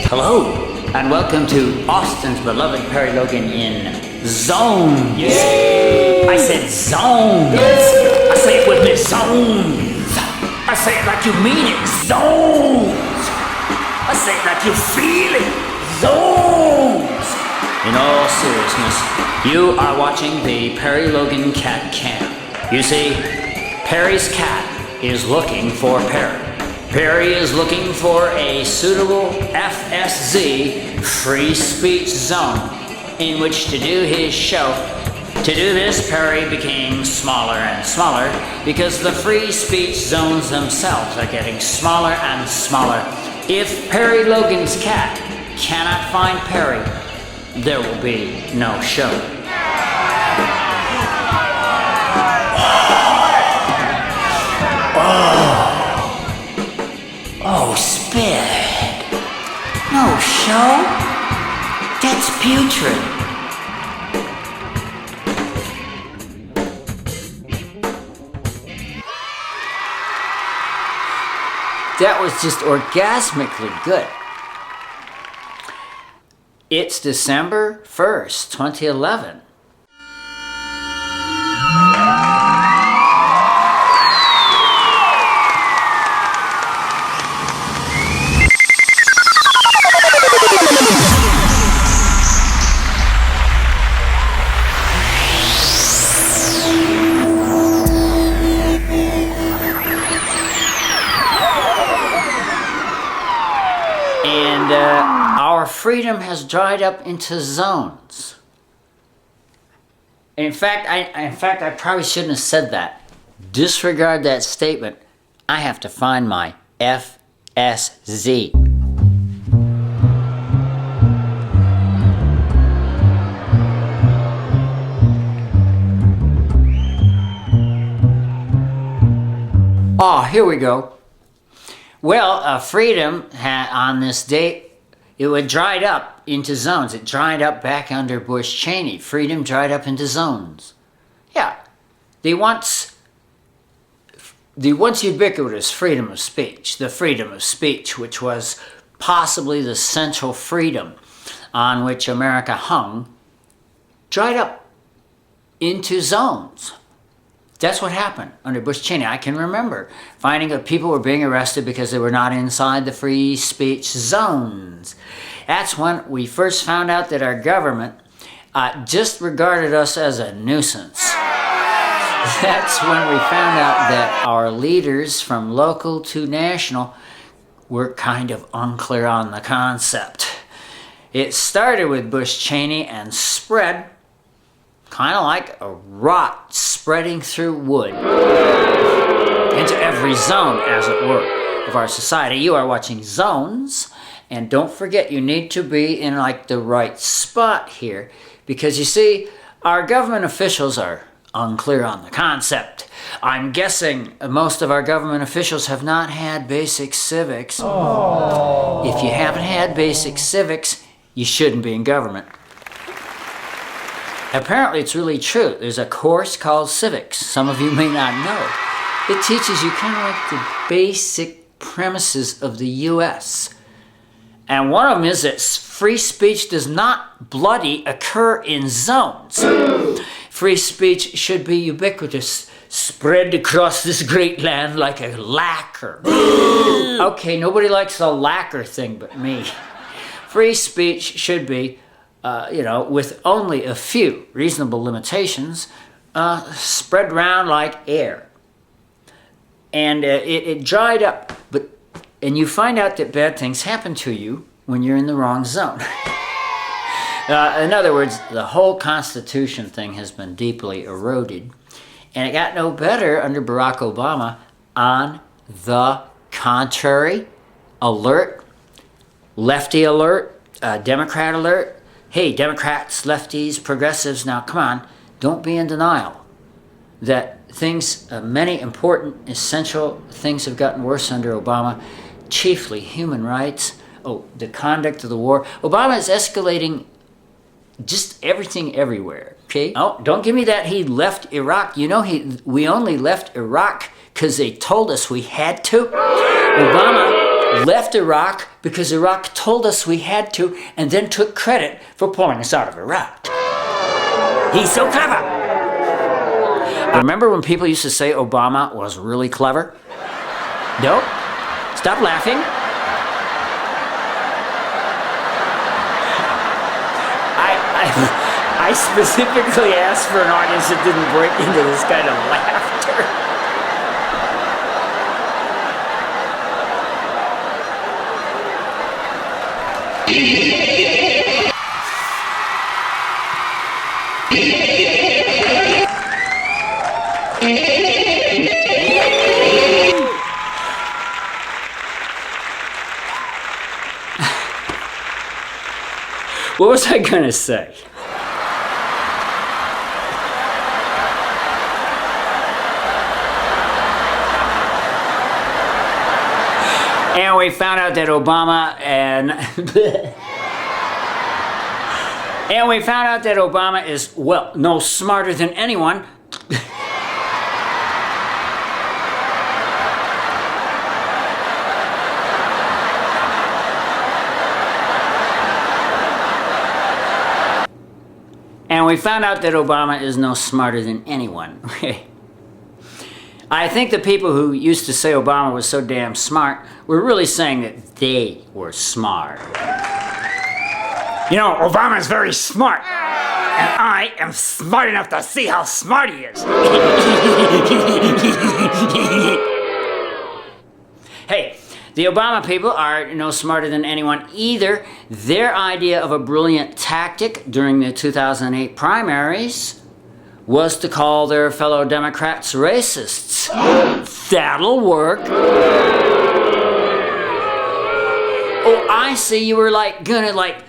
Hello, and welcome to Austin's beloved Perry Logan in Zones. Yay! I said zones. Yay! I say it with me, zones. I say it like you mean it, zones. I say it like you feel it, zones. In all seriousness, you are watching the Perry Logan Cat Cam. You see, Perry's cat is looking for Perry. Perry is looking for a suitable FSZ, free speech zone, in which to do his show. To do this, Perry became smaller and smaller because the free speech zones themselves are getting smaller and smaller. If Perry Logan's cat cannot find Perry, there will be no show. Oh, spit. No show? That's putrid. That was just orgasmically good. It's December 1st, 2011. And our freedom has dried up into zones. In fact, I probably shouldn't have said that. Disregard that statement. I have to find my FSZ. Oh, here we go. Well, freedom on this date, it would dried up into zones. It dried up back under Bush Cheney. Freedom dried up into zones. Yeah, the once ubiquitous freedom of speech, the freedom of speech, which was possibly the central freedom on which America hung, dried up into zones. That's what happened under Bush Cheney. I can remember finding that people were being arrested because they were not inside the free speech zones. That's when we first found out that our government just regarded us as a nuisance. That's when we found out that our leaders from local to national were kind of unclear on the concept. It started with Bush Cheney and spread kind of like a rot spreading through wood into every zone, as it were, of our society. You are watching Zones, and don't forget you need to be in like the right spot here, because you see, our government officials are unclear on the concept. I'm guessing most of our government officials have not had basic civics. Aww. If you haven't had basic civics, you shouldn't be in government. Apparently, it's really true. There's a course called Civics. Some of you may not know. It teaches you kind of like the basic premises of the U.S. And one of them is that free speech does not bloody occur in zones. Free speech should be ubiquitous, spread across this great land like a lacquer. Okay, nobody likes the lacquer thing but me. Free speech should be with only a few reasonable limitations, spread around like air. And it dried up, and you find out that bad things happen to you when you're in the wrong zone. In other words, the whole Constitution thing has been deeply eroded, and it got no better under Barack Obama. On the contrary, alert, lefty alert, Democrat alert. Hey, Democrats, lefties, progressives, now come on, don't be in denial that things, many important, essential things have gotten worse under Obama, chiefly human rights, the conduct of the war. Obama is escalating just everything everywhere, okay? Oh, don't give me that he left Iraq. You know, we only left Iraq because they told us we had to. Obama left Iraq because Iraq told us we had to and then took credit for pulling us out of Iraq. He's so clever. Remember when people used to say Obama was really clever? No? Stop laughing. I specifically asked for an audience that didn't break into this kind of laughter. What was I gonna say? And we found out that Obama and we found out that Obama is, well, no smarter than anyone. And we found out that Obama is no smarter than anyone. I think the people who used to say Obama was so damn smart were really saying that they were smart. You know, Obama's very smart. And I am smart enough to see how smart he is. Hey, the Obama people are no smarter than anyone either. Their idea of a brilliant tactic during the 2008 primaries was to call their fellow Democrats racists. That'll work. Oh, I see, you were gonna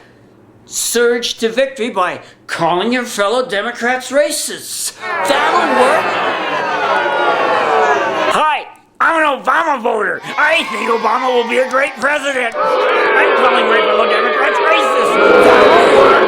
surge to victory by calling your fellow Democrats racists. That'll work. Hi, I'm an Obama voter. I think Obama will be a great president. I'm calling my fellow Democrats racist. That'll work.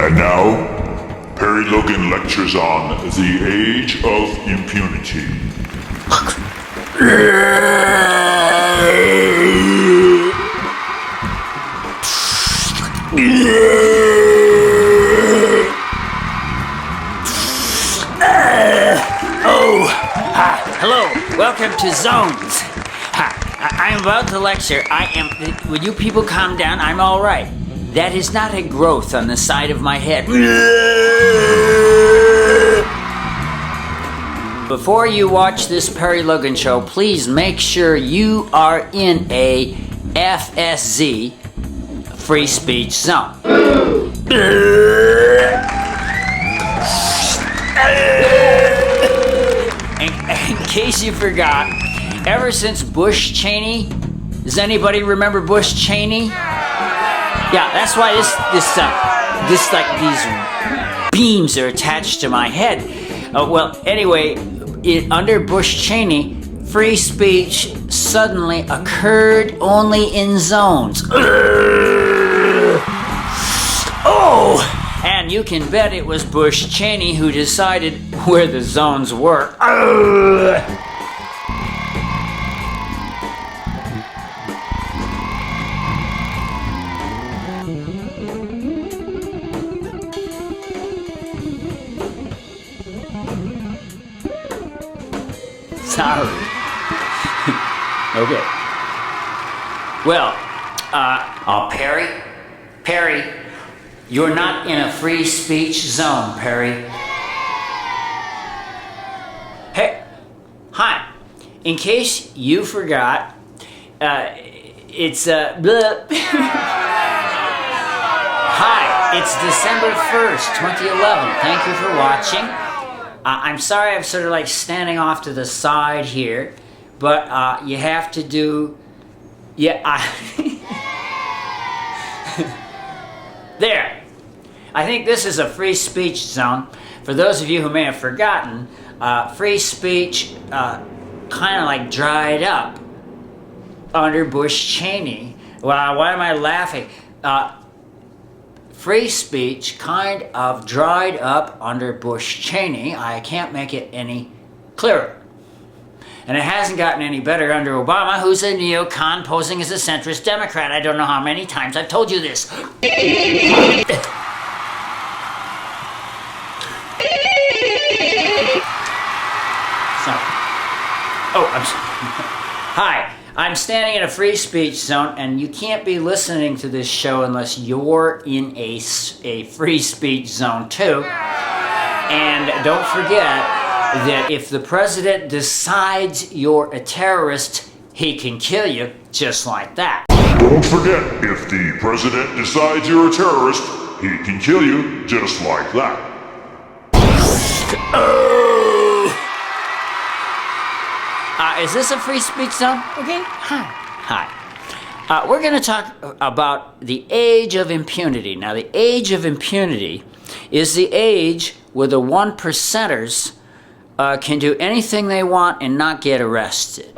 And now, Perry Logan lectures on the age of impunity. Hello, welcome to Zones. I'm about to lecture. Will you people calm down? I'm all right. That is not a growth on the side of my head. Before you watch this Perry Logan show, please make sure you are in a FSZ, free speech zone. In case you forgot, ever since Bush Cheney, does anybody remember Bush Cheney? Yeah, that's why these beams are attached to my head. Well, anyway, under Bush Cheney, free speech suddenly occurred only in zones. Oh! And you can bet it was Bush Cheney who decided where the zones were. Sorry. Okay. Well, Perry, you're not in a free speech zone, Perry. Hey, hi. In case you forgot, it's Hi, it's December 1st, 2011. Thank you for watching. I'm sorry I'm sort of standing off to the side here, but you have to do... Yeah, There. I think this is a free speech zone. For those of you who may have forgotten, free speech kind of like dried up under Bush Cheney. Well, why am I laughing? Free speech kind of dried up under Bush Cheney. I can't make it any clearer. And it hasn't gotten any better under Obama, who's a neocon posing as a centrist Democrat. I don't know how many times I've told you this. Hi, I'm standing in a free speech zone, and you can't be listening to this show unless you're in a free speech zone too. And don't forget that if the president decides you're a terrorist, he can kill you just like that. Don't forget, if the president decides you're a terrorist, he can kill you just like that. Is this a free speech zone? Okay. Hi. We're going to talk about the age of impunity. Now, the age of impunity is the age where the 1%ers can do anything they want and not get arrested.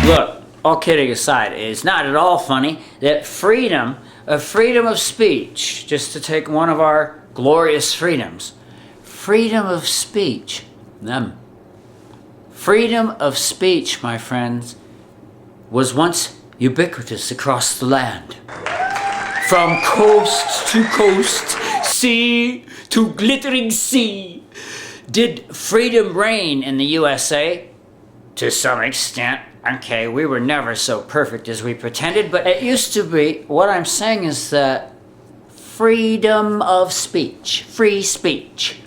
Look, all kidding aside, it's not at all funny that freedom of speech, just to take one of our glorious freedoms, freedom of speech, freedom of speech, my friends, was once ubiquitous across the land. From coast to coast, sea to glittering sea, did freedom reign in the USA? To some extent. Okay, we were never so perfect as we pretended, but it used to be. What I'm saying is that freedom of speech, free speech,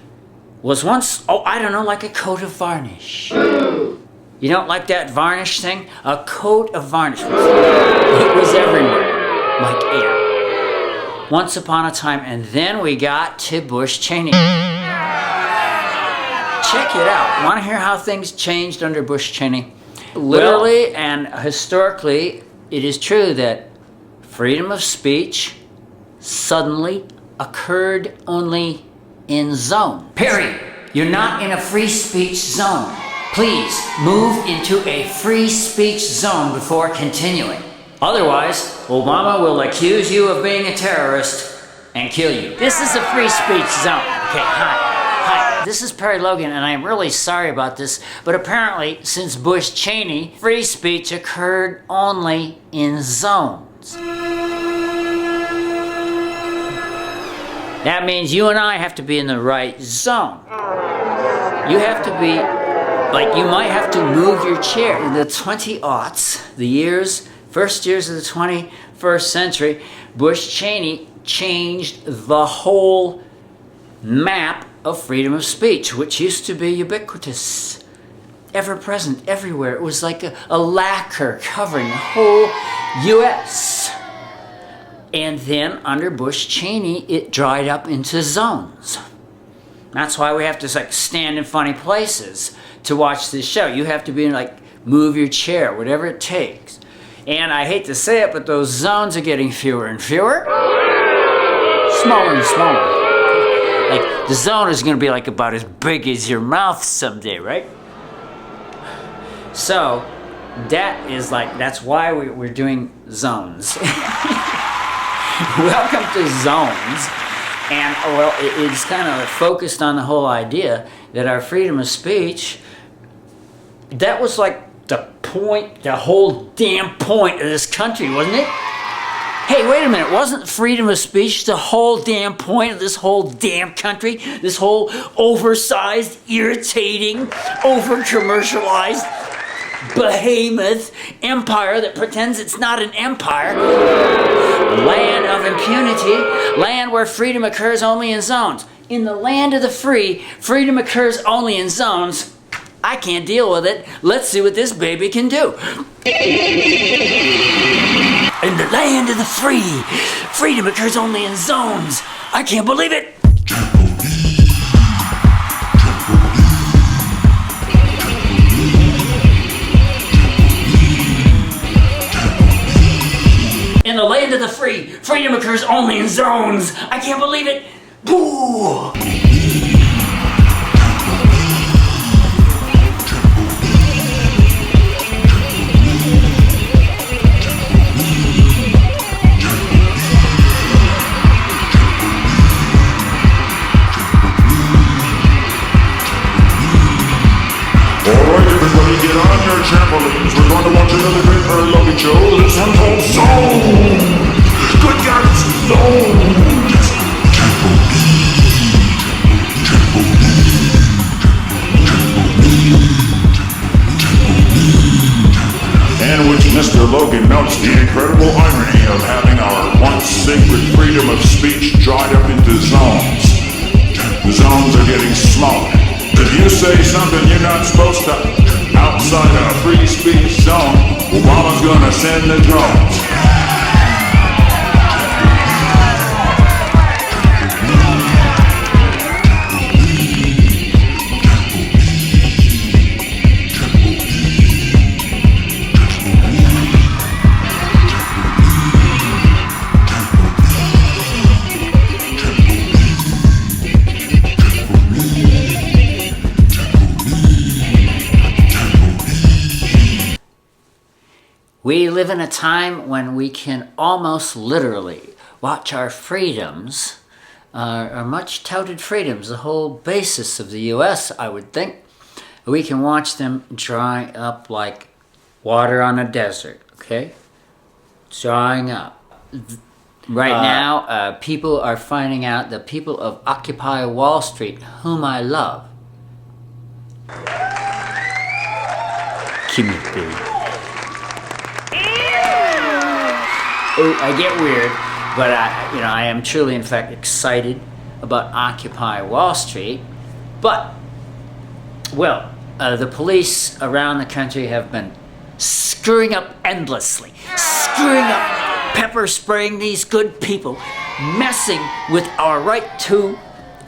was once, like a coat of varnish. You don't like that varnish thing? A coat of varnish. It was everywhere, like air. Once upon a time, and then we got to Bush Cheney. Check it out. Want to hear how things changed under Bush Cheney? Literally and historically, it is true that freedom of speech suddenly occurred only in zone. Perry, you're not in a free speech zone. Please move into a free speech zone before continuing. Otherwise, Obama will accuse you of being a terrorist and kill you. This is a free speech zone. Okay, hi. This is Perry Logan, and I'm really sorry about this, but apparently, since Bush Cheney, free speech occurred only in zones. That means you and I have to be in the right zone. You have to be, you might have to move your chair. In the 20-aughts, first years of the 21st century, Bush Cheney changed the whole map of freedom of speech, which used to be ubiquitous, ever-present, everywhere. It was like a lacquer covering the whole U.S. And then under Bush Cheney, it dried up into zones. That's why we have to stand in funny places to watch this show. You have to be move your chair, whatever it takes. And I hate to say it, but those zones are getting fewer and fewer, smaller and smaller. The zone is going to be about as big as your mouth someday, right? So, that's why we're doing zones. Welcome to zones. And, it's kind of focused on the whole idea that our freedom of speech, that was the whole damn point of this country, wasn't it? Hey, wait a minute, wasn't freedom of speech the whole damn point of this whole damn country? This whole oversized, irritating, over-commercialized behemoth empire that pretends it's not an empire? Land of impunity, land where freedom occurs only in zones. In the land of the free, freedom occurs only in zones. I can't deal with it. Let's see what this baby can do. In the land of the free, freedom occurs only in zones. I can't believe it. In the land of the free, freedom occurs only in zones. I can't believe it. Boo! Alright everybody, get on your trampolines. We're going to watch another great Perry Logan show. This one's called Zone! Good guys, Zone! In which Mr. Logan notes the incredible irony of having our once sacred freedom of speech dried up into zones. The zones are getting smaller. If you say something you're not supposed to outside a free speech zone, Obama's gonna send the drones. We live in a time when we can almost literally watch our freedoms, our much touted freedoms, the whole basis of the U.S., I would think. We can watch them dry up like water on a desert, okay? Drying up. Right now, people are finding out, the people of Occupy Wall Street, whom I love. Give me, baby. Oh, I get weird, but I am truly, in fact, excited about Occupy Wall Street. But, well, the police around the country have been screwing up endlessly, pepper spraying these good people, messing with our right to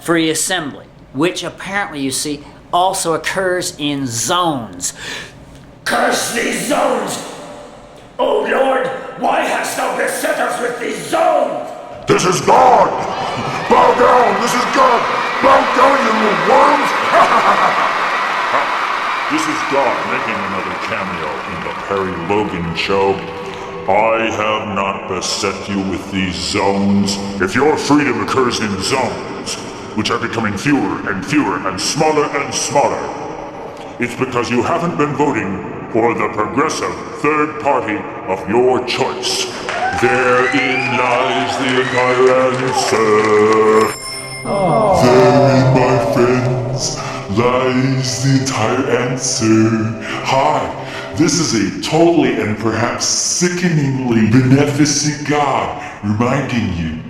free assembly, which apparently, you see, also occurs in zones. Curse these zones! Oh Lord, why hast thou beset us with these zones? This is God! Bow down! This is God! Bow down, you little worms! This is God making another cameo in the Perry Logan show. I have not beset you with these zones. If your freedom occurs in zones, which are becoming fewer and fewer and smaller, it's because you haven't been voting for the progressive third party of your choice. Therein lies the entire answer. Therein, my friends, lies the entire answer. Hi, this is a totally and perhaps sickeningly beneficent God reminding you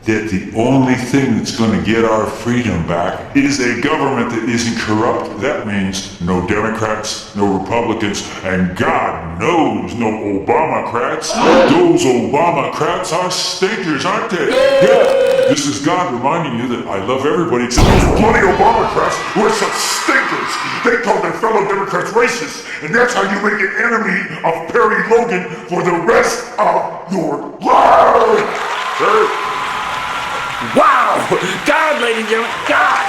that the only thing that's going to get our freedom back is a government that isn't corrupt. That means no Democrats, no Republicans, and God knows no Obamacrats. Those Obamacrats are stinkers, aren't they? Yeah, this is God reminding you that I love everybody except those bloody Obamacrats who are such stinkers. They call their fellow Democrats racist, and that's how you make an enemy of Perry Logan for the rest of your life. Wow! God, ladies and gentlemen, God!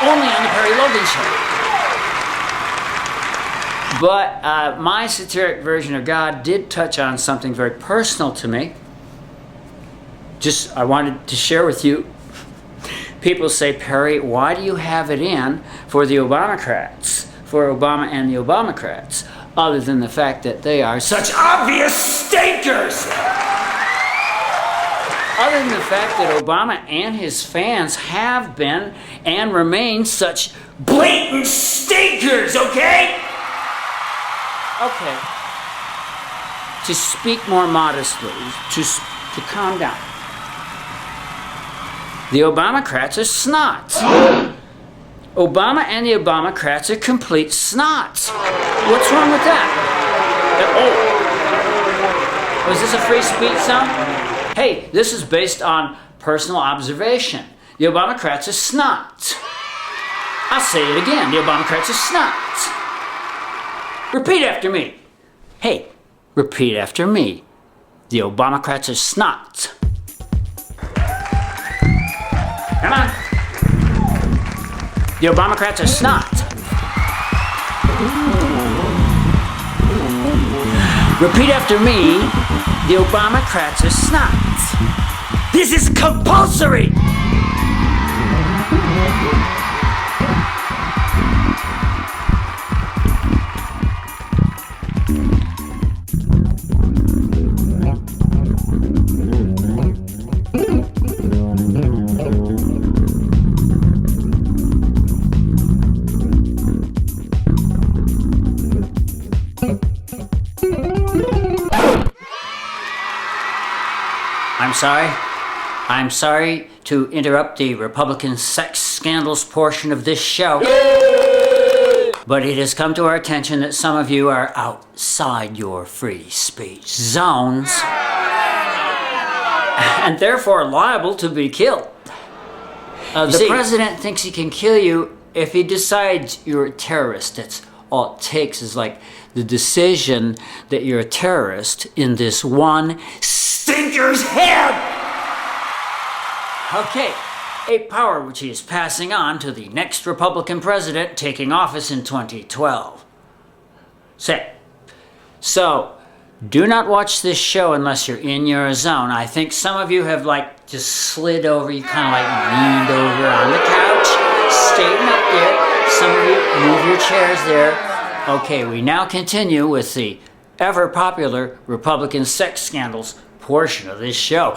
Only on the Perry Logan Show. But my satiric version of God did touch on something very personal to me. I wanted to share with you. People say, Perry, why do you have it in for the Obamacrats, for Obama and the Obamacrats, other than the fact that they are such obvious stinkers? Other than the fact that Obama and his fans have been and remain such blatant stinkers, okay? Okay. To speak more modestly, to calm down. The Obamacrats are snots. Obama and the Obamacrats are complete snots. What's wrong with that? Oh, is this a free speech zone? Hey, this is based on personal observation. The Obamacrats are snots. I'll say it again. The Obamacrats are snots. Repeat after me. Hey, repeat after me. The Obamacrats are snots. Come on. The Obamacrats are snots. Repeat after me. The Obamacrats are snots. This is compulsory! I'm sorry to interrupt the Republican sex scandals portion of this show. But it has come to our attention that some of you are outside your free speech zones and therefore liable to be killed. The president thinks he can kill you if he decides you're a terrorist. That's all it takes is like the decision that you're a terrorist in this one stinker's head. Okay, a power which he is passing on to the next Republican president taking office in 2012. So, do not watch this show unless you're in your zone. I think some of you have just slid over, you kind of leaned over on the couch, staying up there. Some of you move your chairs there. Okay, we now continue with the ever popular Republican sex scandals portion of this show.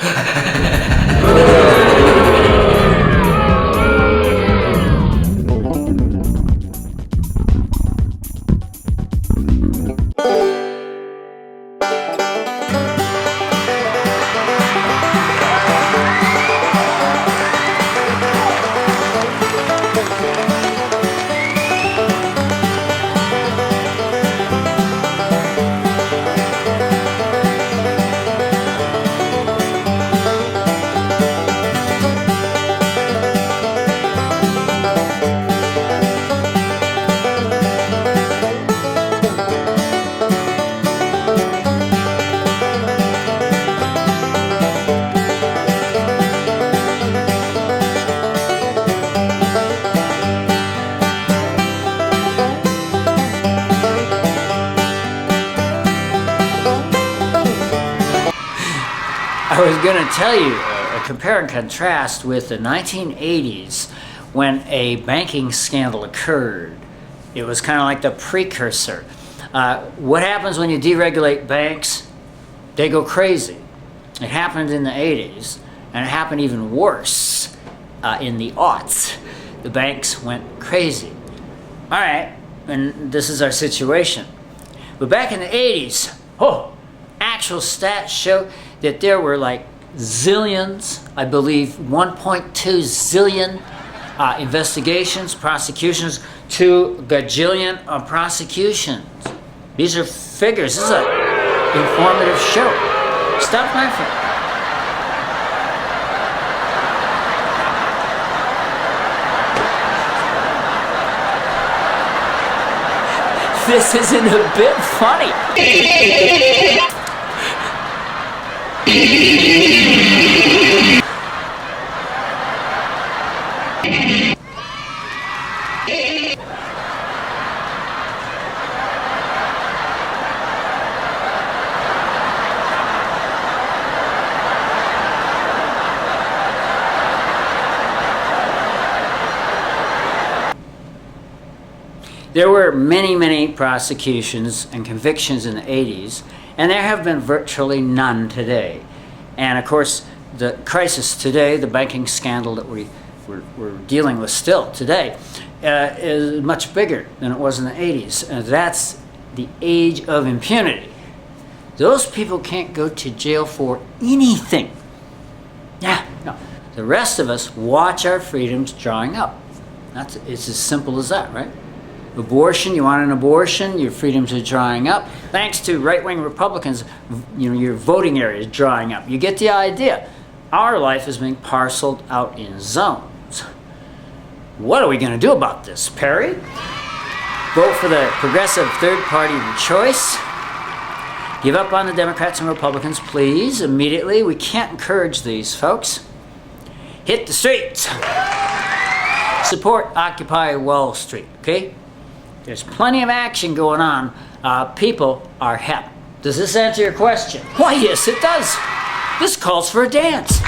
I was going to tell you, compare and contrast with the 1980s when a banking scandal occurred. It was kind of like the precursor. What happens when you deregulate banks? They go crazy. It happened in the 80s, and it happened even worse in the aughts. The banks went crazy. All right, and this is our situation. But back in the 80s, actual stats show that there were zillions, I believe 1.2 zillion investigations, prosecutions, 2 gajillion prosecutions. These are figures. This is an informative show. Stop laughing. This isn't a bit funny. There were many, many prosecutions and convictions in the 80s, and there have been virtually none today. And of course, the crisis today, the banking scandal that we're dealing with still today, is much bigger than it was in the 80s. That's the age of impunity. Those people can't go to jail for anything. Yeah, no. The rest of us watch our freedoms drying up. It's as simple as that, right? Abortion, you want an abortion, your freedoms are drying up. Thanks to right-wing Republicans, your voting area is drying up. You get the idea. Our life is being parceled out in zones. What are we going to do about this, Perry? Vote for the progressive third party of choice. Give up on the Democrats and Republicans, please, immediately. We can't encourage these folks. Hit the streets. Support Occupy Wall Street, okay? There's plenty of action going on. People are hep. Does this answer your question? Why, yes, it does. This calls for a dance.